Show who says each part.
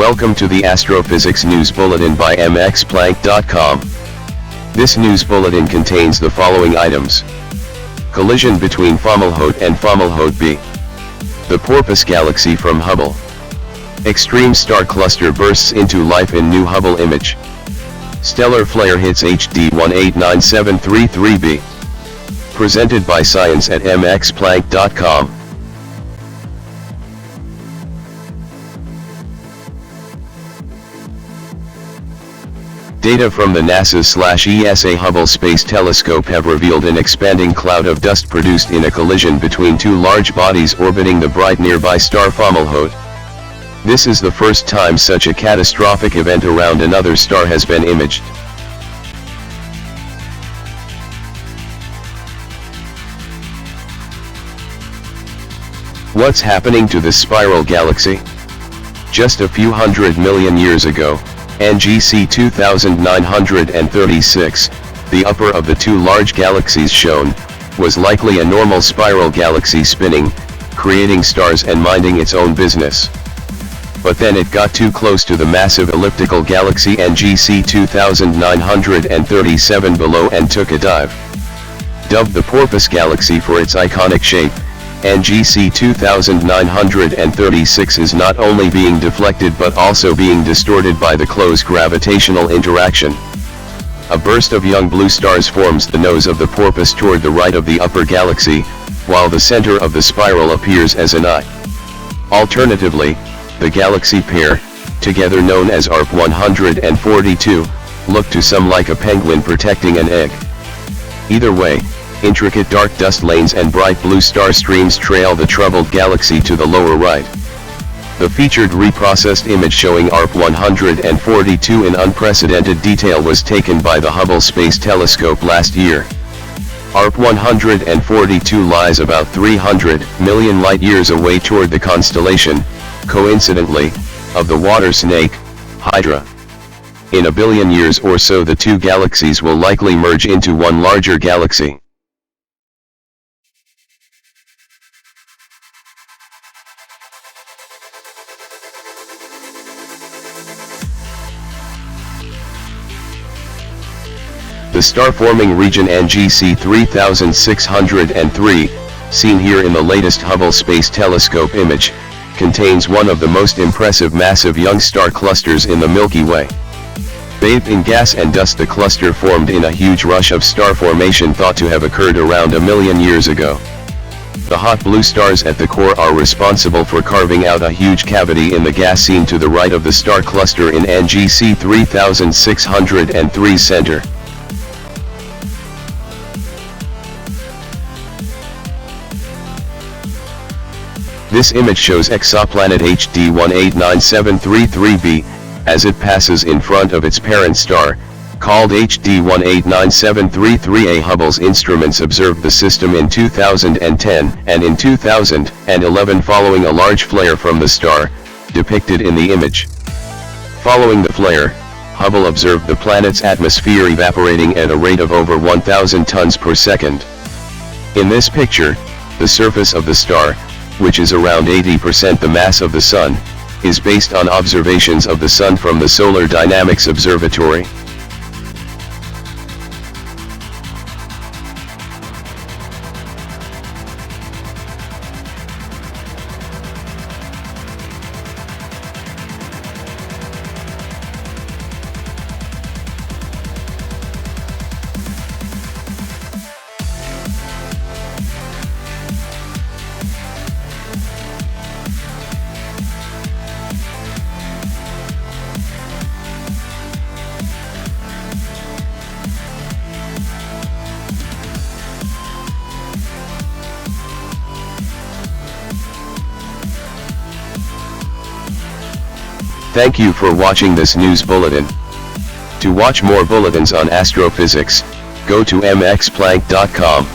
Speaker 1: Welcome to the Astrophysics News Bulletin by MXPlank.com. This news bulletin contains the following items. Collision between Fomalhaut and Fomalhaut B. The Porpoise Galaxy from Hubble. Extreme star cluster bursts into life in new Hubble image. Stellar flare hits HD 189733b. Presented by Science at MXPlank.com. Data from the NASA/ESA Hubble Space Telescope have revealed an expanding cloud of dust produced in a collision between two large bodies orbiting the bright nearby star Fomalhaut. This is the first time such a catastrophic event around another star has been imaged. What's happening to this spiral galaxy? Just a few 100 million years ago, NGC 2936, the upper of the two large galaxies shown, was likely a normal spiral galaxy spinning, creating stars and minding its own business. But then it got too close to the massive elliptical galaxy NGC 2937 below and took a dive. Dubbed the Porpoise Galaxy for its iconic shape, NGC 2936 is not only being deflected but also being distorted by the close gravitational interaction. A burst of young blue stars forms the nose of the porpoise toward the right of the upper galaxy, while the center of the spiral appears as an eye. Alternatively, the galaxy pair, together known as ARP 142, look to some like a penguin protecting an egg. Either way, intricate dark dust lanes and bright blue star streams trail the troubled galaxy to the lower right. The featured reprocessed image showing ARP 142 in unprecedented detail was taken by the Hubble Space Telescope last year. ARP 142 lies about 300 million light-years away toward the constellation, coincidentally, of the water snake, Hydra. In a billion years or so the two galaxies will likely merge into one larger galaxy. The star-forming region NGC 3603, seen here in the latest Hubble Space Telescope image, contains one of the most impressive massive young star clusters in the Milky Way. Bathed in gas and dust, the cluster formed in a huge rush of star formation thought to have occurred around 1 million years ago. The hot blue stars at the core are responsible for carving out a huge cavity in the gas seen to the right of the star cluster in NGC 3603's center. This image shows exoplanet HD 189733b, as it passes in front of its parent star, called HD 189733a. Hubble's instruments observed the system in 2010 and in 2011 following a large flare from the star, depicted in the image. Following the flare, Hubble observed the planet's atmosphere evaporating at a rate of over 1,000 tons per second. In this picture, the surface of the star, which is around 80% the mass of the Sun, is based on observations of the Sun from the Solar Dynamics Observatory. Thank you for watching this news bulletin. To watch more bulletins on astrophysics, go to MXPlank.com.